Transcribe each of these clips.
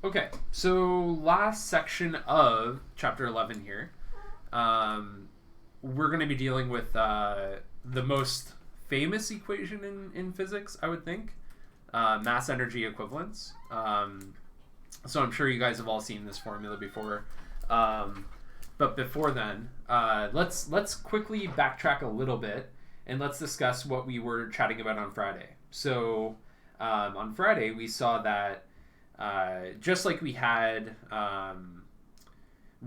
Okay, so last section of chapter 11 here. We're going to be dealing with the most famous equation in physics, I would think, mass energy equivalence. So I'm sure you guys have all seen this formula before. But before then, let's quickly backtrack a little bit and let's discuss what we were chatting about on Friday. So on Friday, we saw that just like we had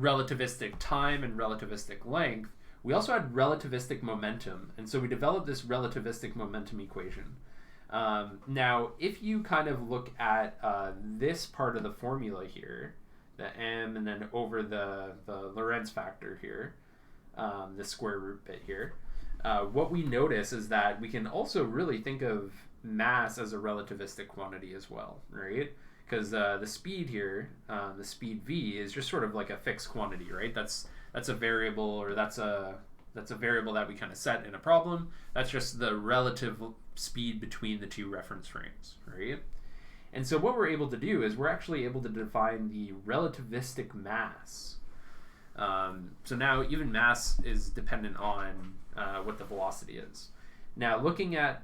relativistic time and relativistic length, we also had relativistic momentum. And so we developed this relativistic momentum equation. Now, if you kind of look at this part of the formula here, the m and then over the Lorentz factor here, the square root bit here, what we notice is that we can also really think of mass as a relativistic quantity as well, right? Because the speed here, the speed v, is just sort of like a fixed quantity, right? That's a variable, or that's a variable that we kind of set in a problem. That's just the relative speed between the two reference frames, right? And so what we're able to do is we're actually able to define the relativistic mass. So now even mass is dependent on what the velocity is. Now looking at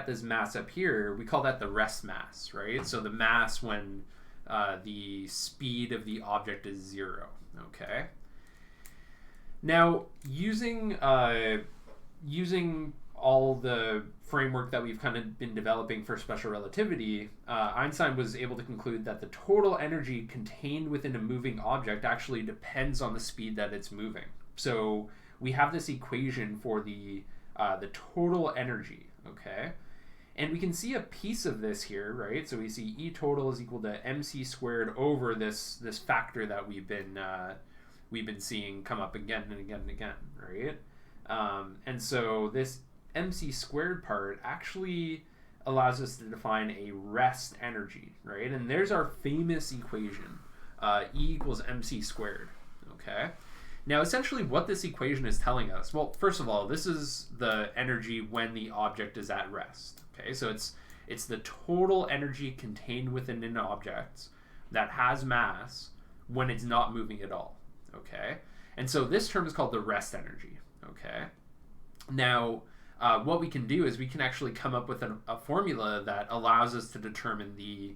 this mass up here, we call that the rest mass, right? So the mass when the speed of the object is 0, okay? Now, using all the framework that we've kind of been developing for special relativity, Einstein was able to conclude that the total energy contained within a moving object actually depends on the speed that it's moving. So we have this equation for the total energy, okay? And we can see a piece of this here, right? So we see E total is equal to mc squared over this factor that we've been seeing come up again and again and again, right? And so this mc squared part actually allows us to define a rest energy, right? And there's our famous equation, E equals mc squared, okay? Now, essentially what this equation is telling us, well, first of all, this is the energy when the object is at rest, okay? So it's the total energy contained within an object that has mass when it's not moving at all, okay? And so this term is called the rest energy, okay? Now, what we can do is we can actually come up with a formula that allows us to determine the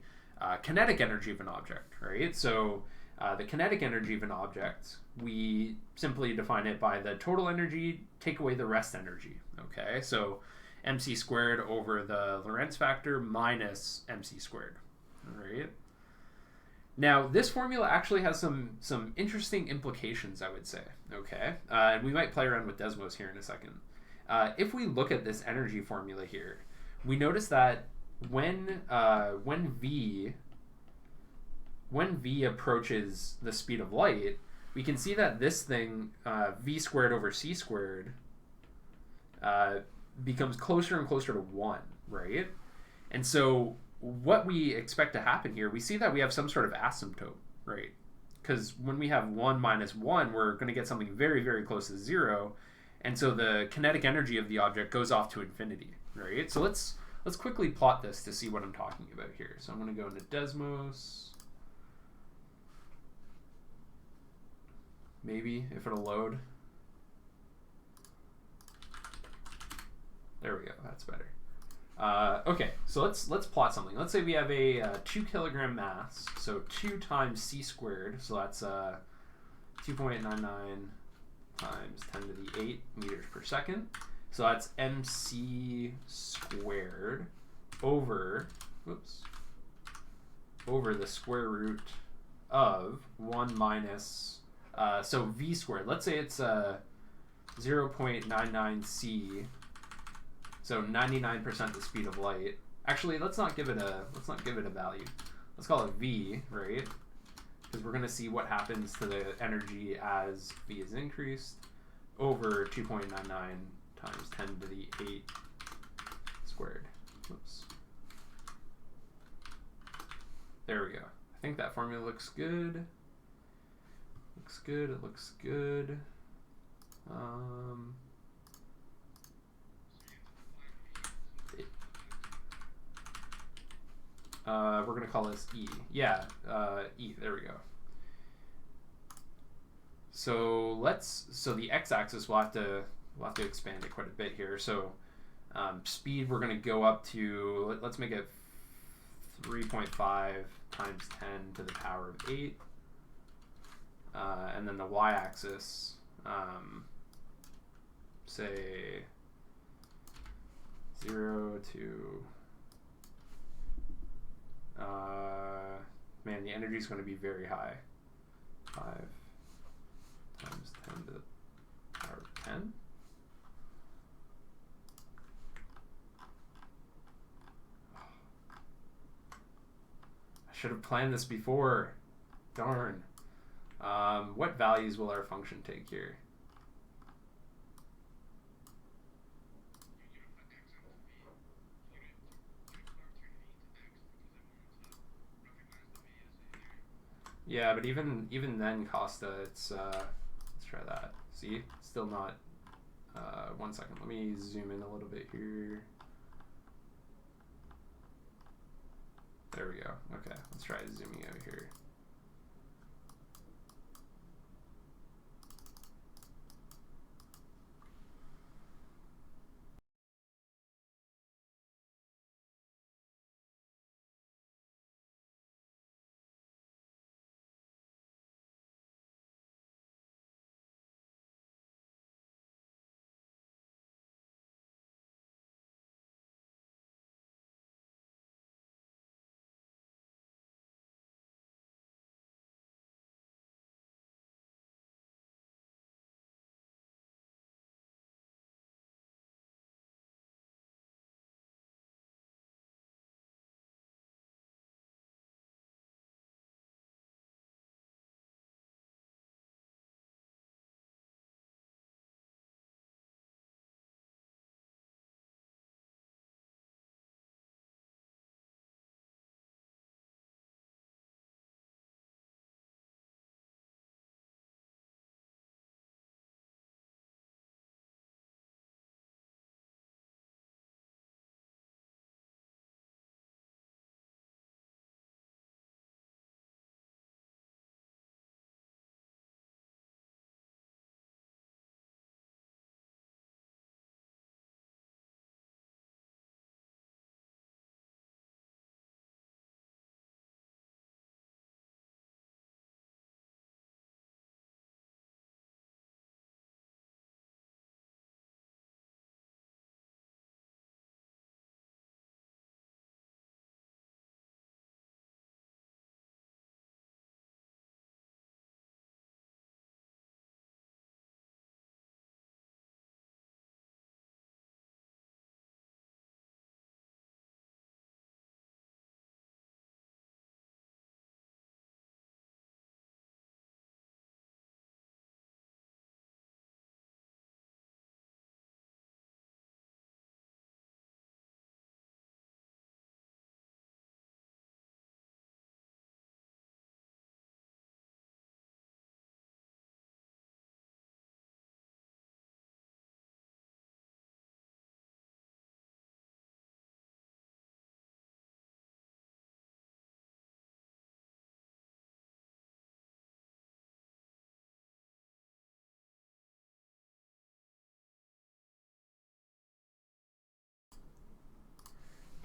kinetic energy of an object, right? So the kinetic energy of an object, we simply define it by the total energy, take away the rest energy, okay? So mc squared over the Lorentz factor minus mc squared, all right? Now, this formula actually has some interesting implications, I would say, okay? And we might play around with Desmos here in a second. If we look at this energy formula here, we notice that when v approaches the speed of light, we can see that this thing, v squared over c squared, becomes closer and closer to 1, right? And so what we expect to happen here, we see that we have some sort of asymptote, right? Because when we have 1 minus 1, we're going to get something very, very close to 0. And so the kinetic energy of the object goes off to infinity, right? So let's quickly plot this to see what I'm talking about here. So I'm going to go into Desmos. Maybe, if it'll load. There we go, that's better. Okay, so let's plot something. Let's say we have a 2 kilogram mass, so 2 times c squared, so that's 2.99 times 10 to the 8 meters per second. So that's mc squared over the square root of 1 minus, so v squared. Let's say it's 0.99 c, so 99% the speed of light. Actually, let's not give it a value. Let's call it v, right? Because we're going to see what happens to the energy as v is increased, over 2.99 times 10 to the 8 squared. Oops. There we go. I think that formula looks good. Looks good. It looks good. we're going to call this E. Yeah, E, there we go. So so the x-axis we'll have to expand it quite a bit here. So speed, we're going to go up to, let's make it 3.5 times 10 to the power of 8. And then the y-axis, say 0 to, man, the energy is going to be very high. 5 times 10 to the power of 10. I should have planned this before. Darn. What values will our function take here? Yeah, but even then, Costa, it's let's try that. See, still not. 1 second. Let me zoom in a little bit here. There we go. Okay, let's try zooming out here.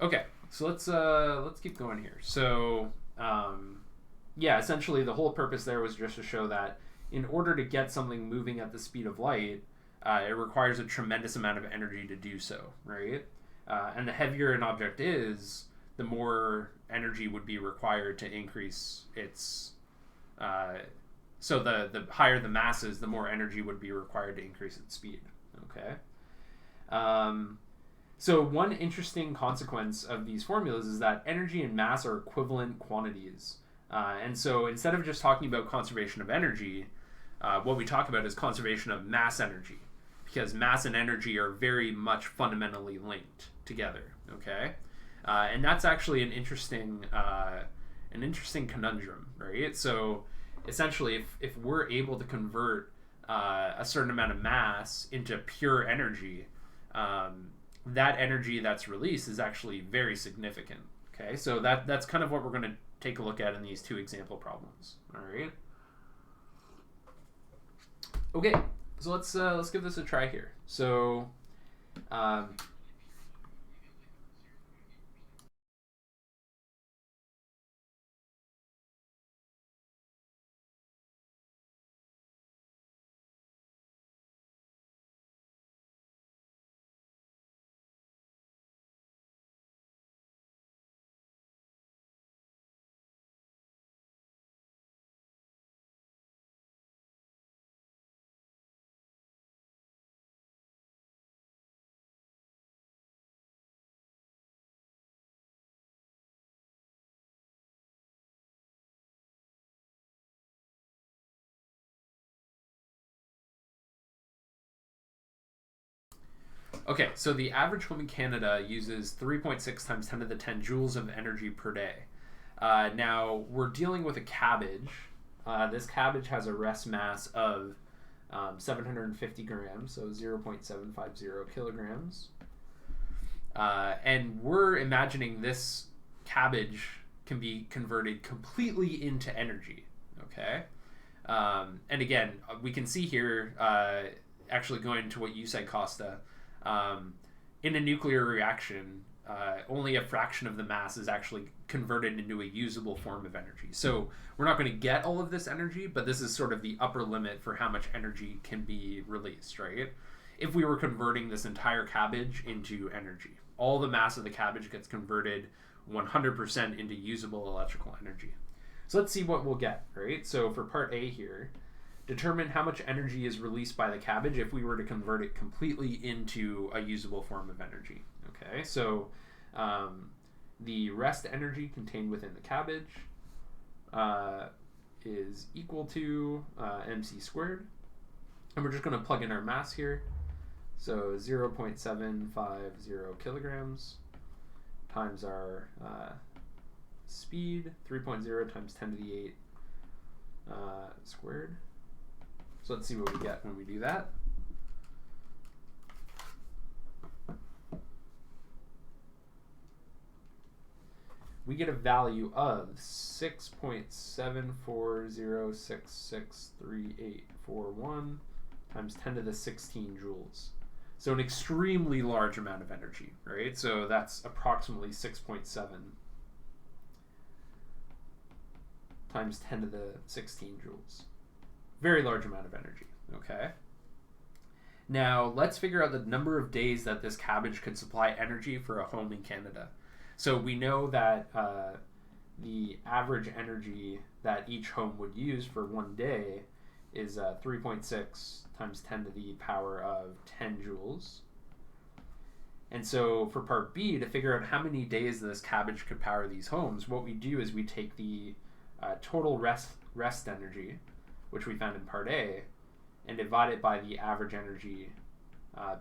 Okay, so let's keep going here. So yeah, essentially the whole purpose there was just to show that in order to get something moving at the speed of light, it requires a tremendous amount of energy to do so, right? And the heavier an object is, the more energy would be required to increase its. So the higher the mass is, the more energy would be required to increase its speed. Okay. So one interesting consequence of these formulas is that energy and mass are equivalent quantities. And so instead of just talking about conservation of energy, what we talk about is conservation of mass energy, because mass and energy are very much fundamentally linked together. Okay, and that's actually an interesting conundrum, right? So essentially, if we're able to convert a certain amount of mass into pure energy, that energy that's released is actually very significant Okay, so that's kind of what we're going to take a look at in these two example problems. All right. Okay, so let's give this a try here. So, okay, so the average home in Canada uses 3.6 times 10 to the 10 joules of energy per day. Now, we're dealing with a cabbage. This cabbage has a rest mass of 750 grams, so 0.750 kilograms. And we're imagining this cabbage can be converted completely into energy, okay? And again, we can see here, actually going to what you said, Costa, in a nuclear reaction, only a fraction of the mass is actually converted into a usable form of energy. So we're not going to get all of this energy, but this is sort of the upper limit for how much energy can be released, right? If we were converting this entire cabbage into energy, all the mass of the cabbage gets converted 100% into usable electrical energy. So let's see what we'll get, right? So for part A here, determine how much energy is released by the cabbage if we were to convert it completely into a usable form of energy. Okay, so the rest energy contained within the cabbage is equal to mc squared. And we're just going to plug in our mass here. So 0.750 kilograms times our speed, 3.0 times 10 to the 8 squared. So let's see what we get when we do that. We get a value of 6.74066381 times 10 to the 16 joules. So an extremely large amount of energy, right? So that's approximately 6.7 times 10 to the 16 joules. Very large amount of energy, okay? Now, let's figure out the number of days that this cabbage could supply energy for a home in Canada. So we know that the average energy that each home would use for one day is 3.6 times 10 to the power of 10 joules. And so for part B, to figure out how many days this cabbage could power these homes, what we do is we take the total rest energy, which we found in part A, and divide it by the average energy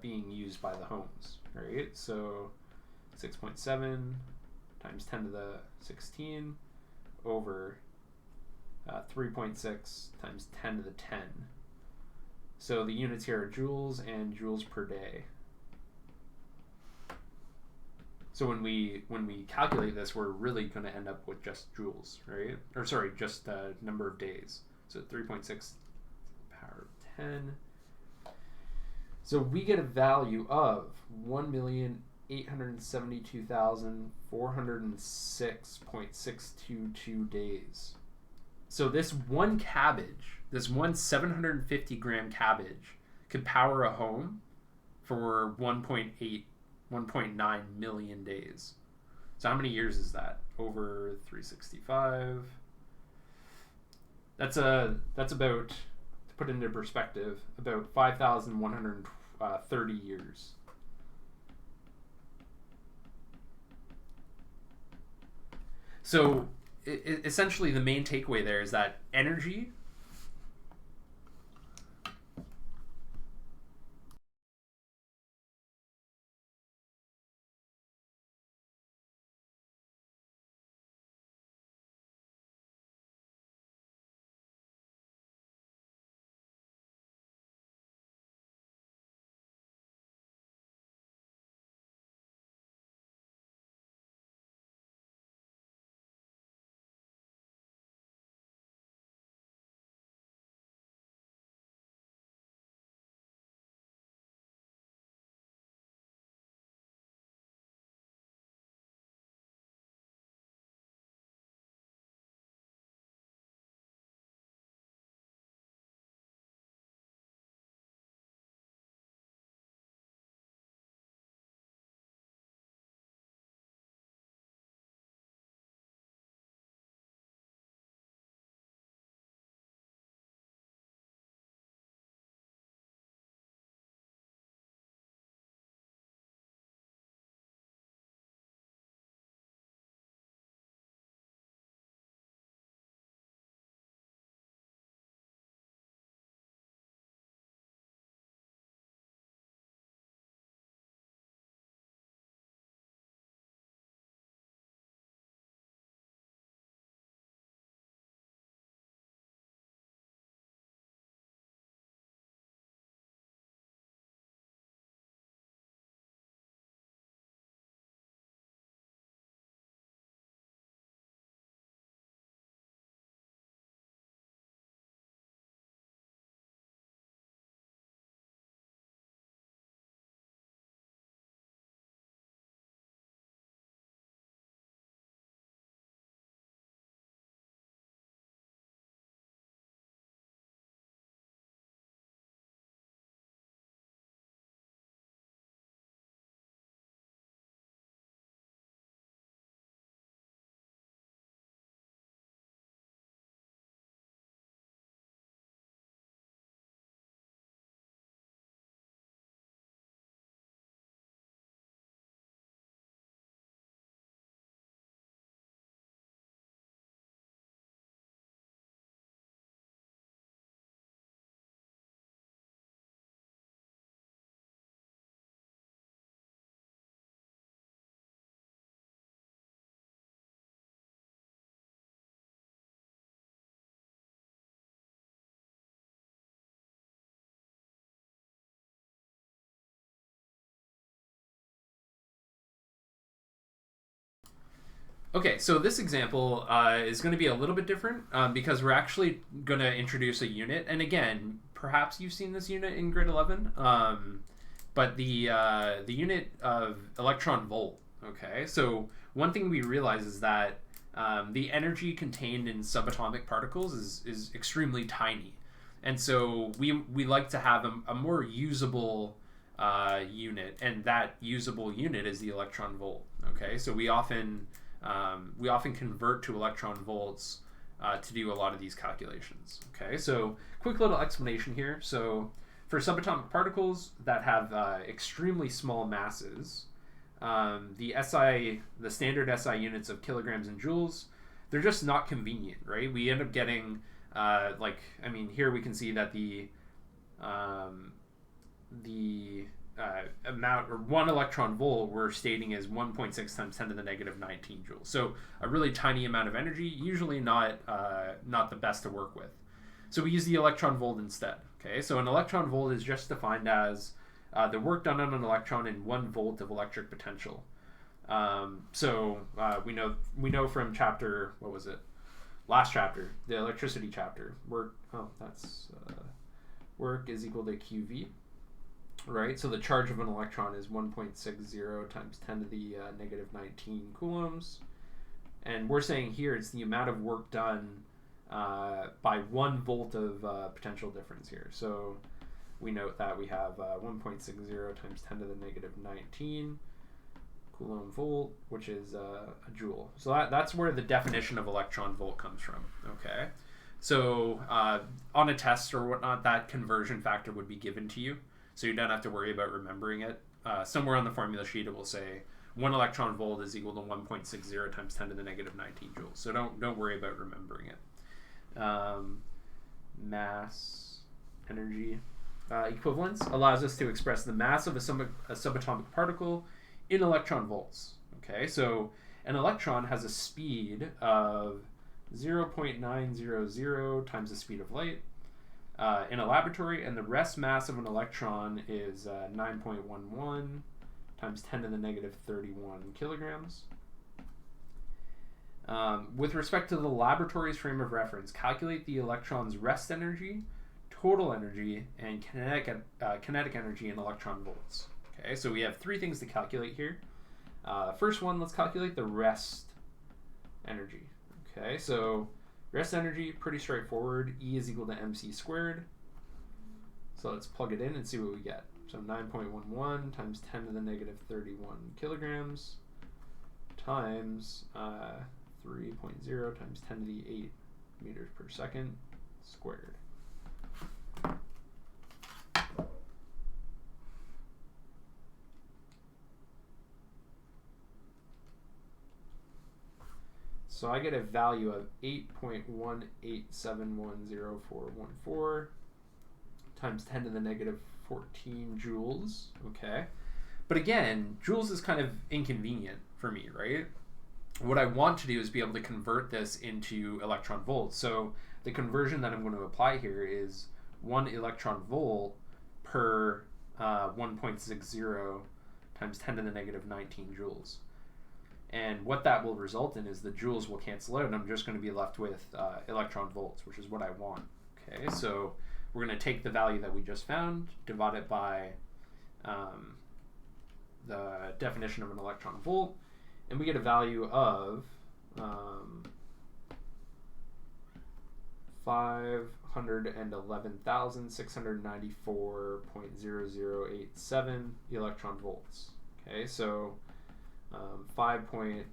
being used by the homes, right? So 6.7 times 10 to the 16 over 3.6 times 10 to the 10. So the units here are joules and joules per day. So when we calculate this, we're really going to end up with just joules, right? Or sorry, just number of days. So 3.6 power of 10. So we get a value of 1,872,406.622 days. So this one cabbage, this one 750 gram cabbage, could power a home for 1.9 million days. So how many years is that? Over 365. That's about, to put it into perspective, about 5,130 years. So essentially the main takeaway there is that energy Okay, so this example is going to be a little bit different because we're actually going to introduce a unit. And again, perhaps you've seen this unit in grade 11, but the unit of electron volt. Okay, so one thing we realize is that the energy contained in subatomic particles is extremely tiny. And so we like to have a more usable unit, and that usable unit is the electron volt. Okay, so we often convert to electron volts to do a lot of these calculations. Okay, so quick little explanation here. So for subatomic particles that have extremely small masses, the standard SI units of kilograms and joules, they're just not convenient, right? We end up getting here we can see that the amount, or 1 electron volt, we're stating is 1.6 times 10 to the negative 19 joules. So a really tiny amount of energy, usually not the best to work with. So we use the electron volt instead. Okay, so an electron volt is just defined as the work done on an electron in 1 volt of electric potential. We know from chapter, what was it? Last chapter, the electricity chapter. Work is equal to QV. Right, so the charge of an electron is 1.60 times 10 to the negative 19 coulombs. And we're saying here it's the amount of work done by 1 volt of potential difference here. So we note that we have 1.60 times 10 to the negative 19 coulomb volt, which is a joule. So that's where the definition of electron volt comes from. Okay, so on a test or whatnot, that conversion factor would be given to you. So you don't have to worry about remembering it. Somewhere on the formula sheet it will say 1 electron volt is equal to 1.60 times 10 to the negative 19 joules. So don't worry about remembering it. Mass, energy, equivalence allows us to express the mass of a subatomic particle in electron volts. Okay, so an electron has a speed of 0.900 times the speed of light in a laboratory, and the rest mass of an electron is 9.11 times 10 to the negative 31 kilograms. With respect to the laboratory's frame of reference, calculate the electron's rest energy, total energy, and kinetic energy in electron volts. Okay, so we have 3 things to calculate here. First one, let's calculate the rest energy. Okay, so rest energy, pretty straightforward. E is equal to mc squared. So let's plug it in and see what we get. So 9.11 times 10 to the negative 31 kilograms times 3.0 times 10 to the 8 meters per second squared. So I get a value of 8.18710.414 times 10 to the negative 14 joules. Okay. But again, joules is kind of inconvenient for me, right? What I want to do is be able to convert this into electron volts. So the conversion that I'm going to apply here is 1 electron volt per 1.60 times 10 to the negative 19 joules. And what that will result in is the joules will cancel out, and I'm just going to be left with electron volts, which is what I want. Okay, so we're going to take the value that we just found, divide it by the definition of an electron volt, and we get a value of 511,694.0087 electron volts. Okay, so 5.1,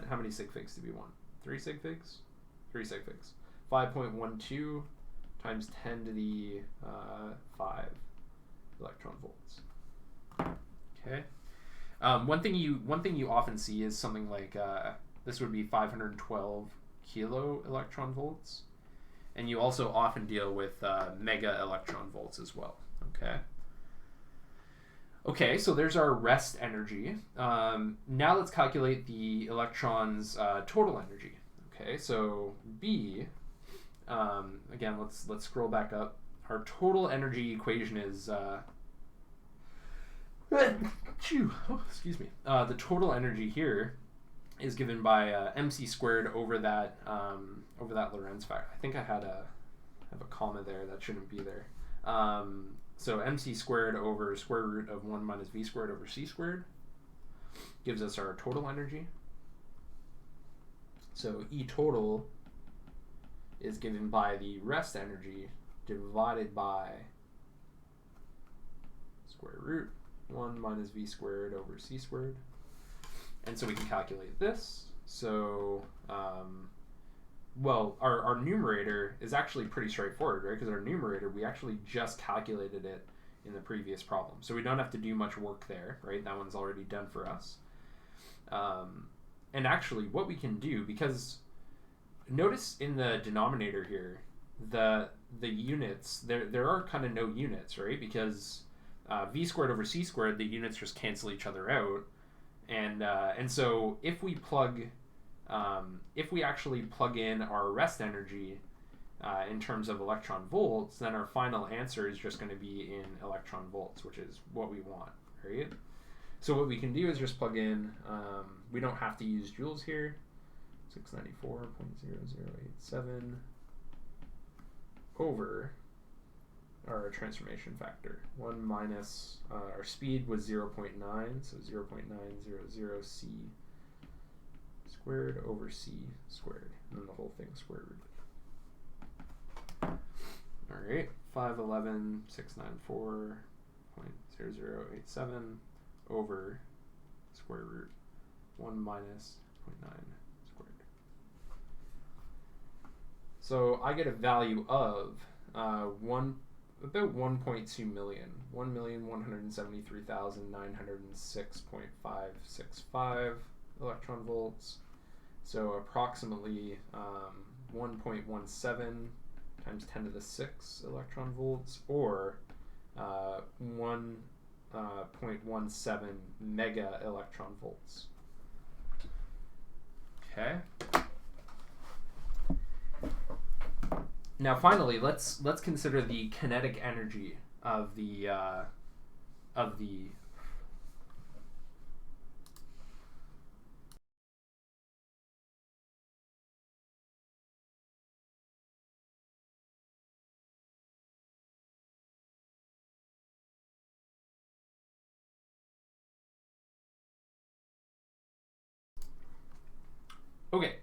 how many sig figs do we want? 3 sig figs? 3 sig figs. 5.12 times 10 to the 5 electron volts. Okay. One thing you often see is something like this would be 512 kilo electron volts, and you also often deal with mega electron volts as well. Okay. Okay, so there's our rest energy. Now let's calculate the electron's total energy. Okay, so B, again, let's scroll back up. Our total energy equation is, excuse me. The total energy here is given by mc squared over that Lorentz factor. I think I have a comma there that shouldn't be there. So mc squared over square root of 1 minus v squared over c squared gives us our total energy. So E total is given by the rest energy divided by square root 1 minus v squared over c squared. And so we can calculate this. So, well, our numerator is actually pretty straightforward, right? Because our numerator, we actually just calculated it in the previous problem. So we don't have to do much work there, right? That one's already done for us. And actually, what we can do, because notice in the denominator here, the units, there are kind of no units, right? Because v squared over c squared, the units just cancel each other out. And so if we actually plug in our rest energy in terms of electron volts, then our final answer is just going to be in electron volts, which is what we want, right? So what we can do is just plug in, we don't have to use joules here, 694.0087 over our transformation factor. 1 minus, our speed was 0.9, so 0.900 c squared over c squared, and then the whole thing square rooted. All right, 511,694.0087 over square root 1 minus 0.9 squared. So I get a value of about 1.2 million, 1,173,906.565 electron volts. So approximately 1.17 times 10 to the 6 electron volts, or 1.17 mega electron volts. Okay. Now, finally, let's consider the kinetic energy of the Okay,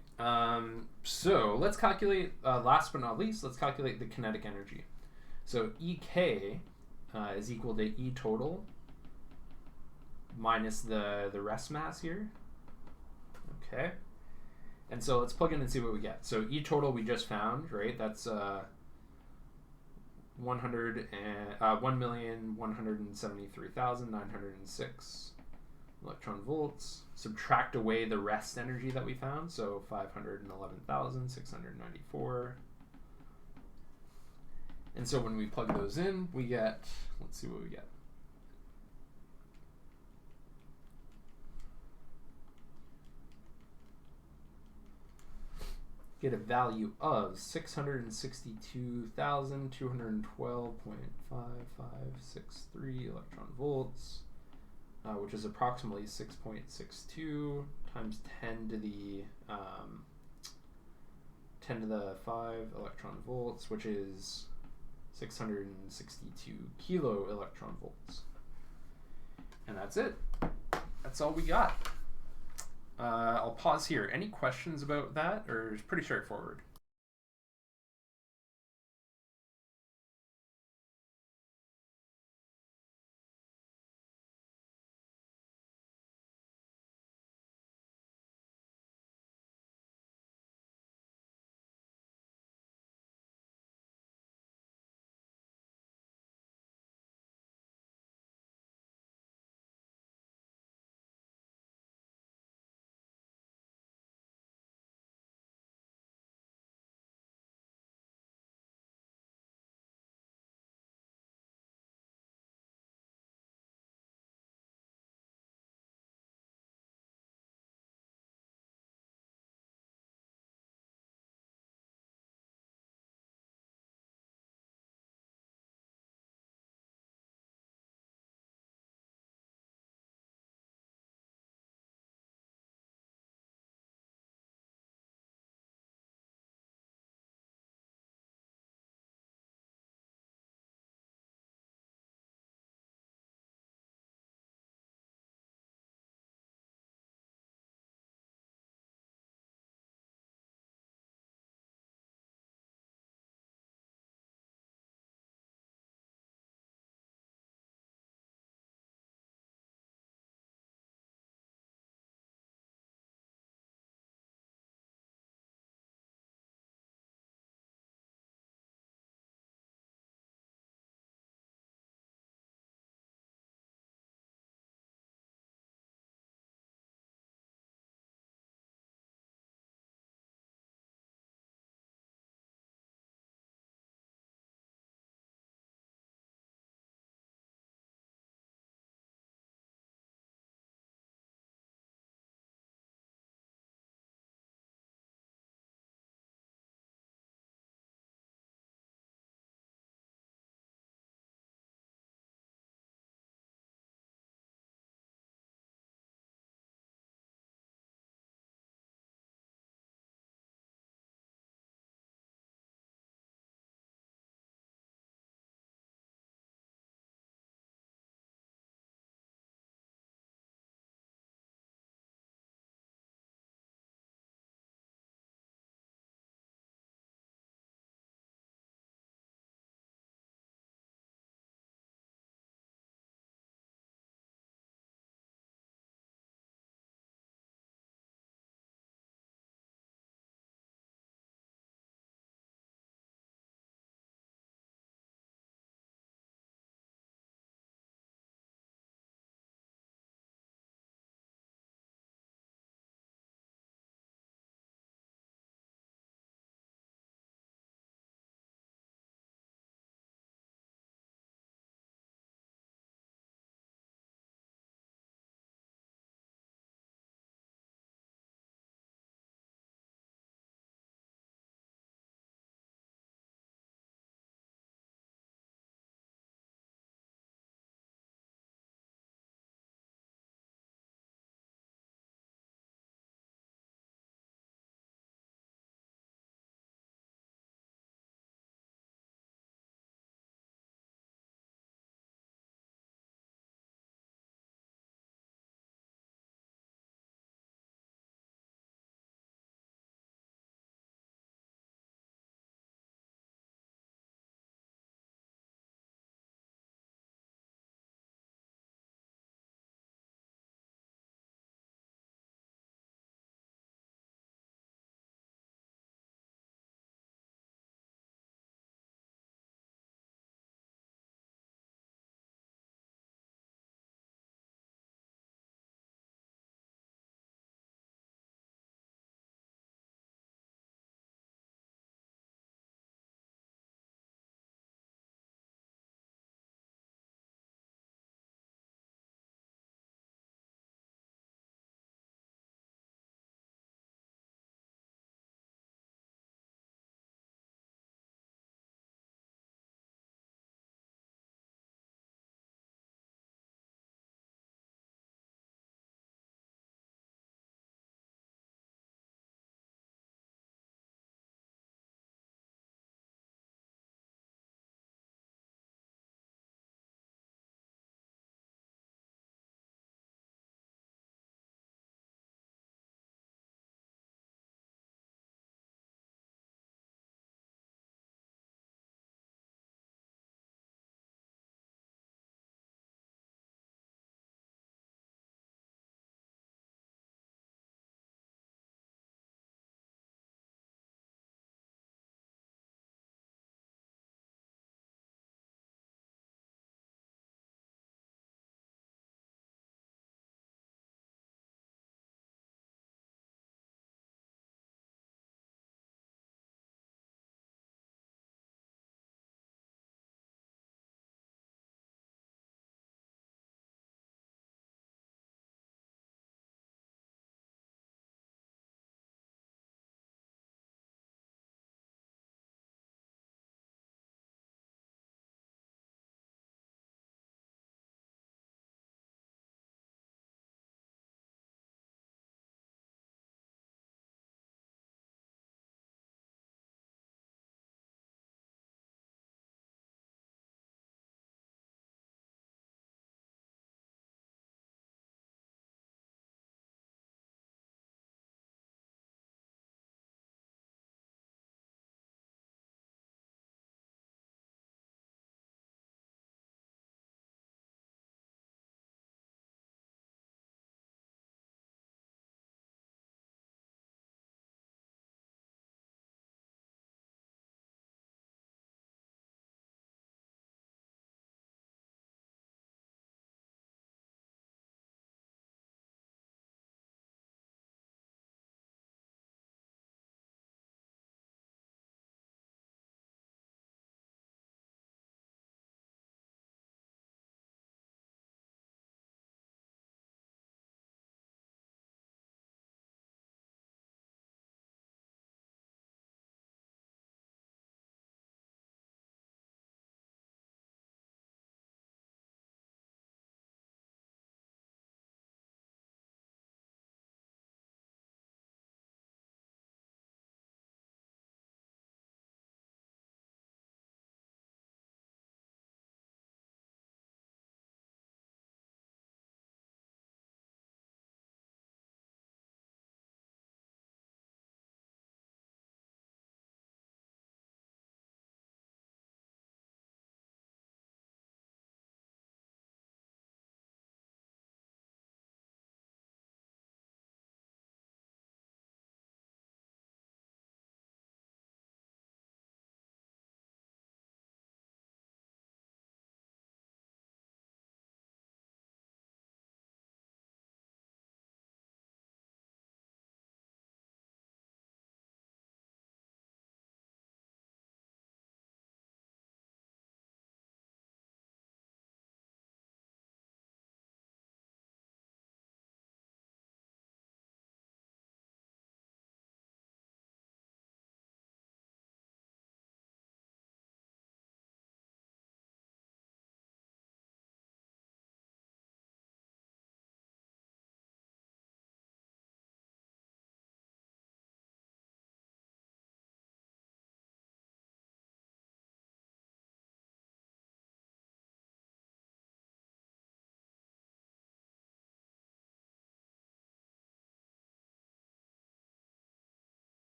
so let's calculate, last but not least, let's calculate the kinetic energy. So EK is equal to E total minus the rest mass here. Okay, and so let's plug in and see what we get. So E total we just found, right? That's 1,173,906 electron volts. Subtract away the rest energy that we found, so 511,694. And so when we plug those in, we get, let's see what we get. Get a value of 662,212.5563 electron volts, which is approximately 6.62 times 10 to the 5 electron volts, which is 662 kilo electron volts. And that's it. That's all we got. I'll pause here. Any questions about that, or is it pretty straightforward?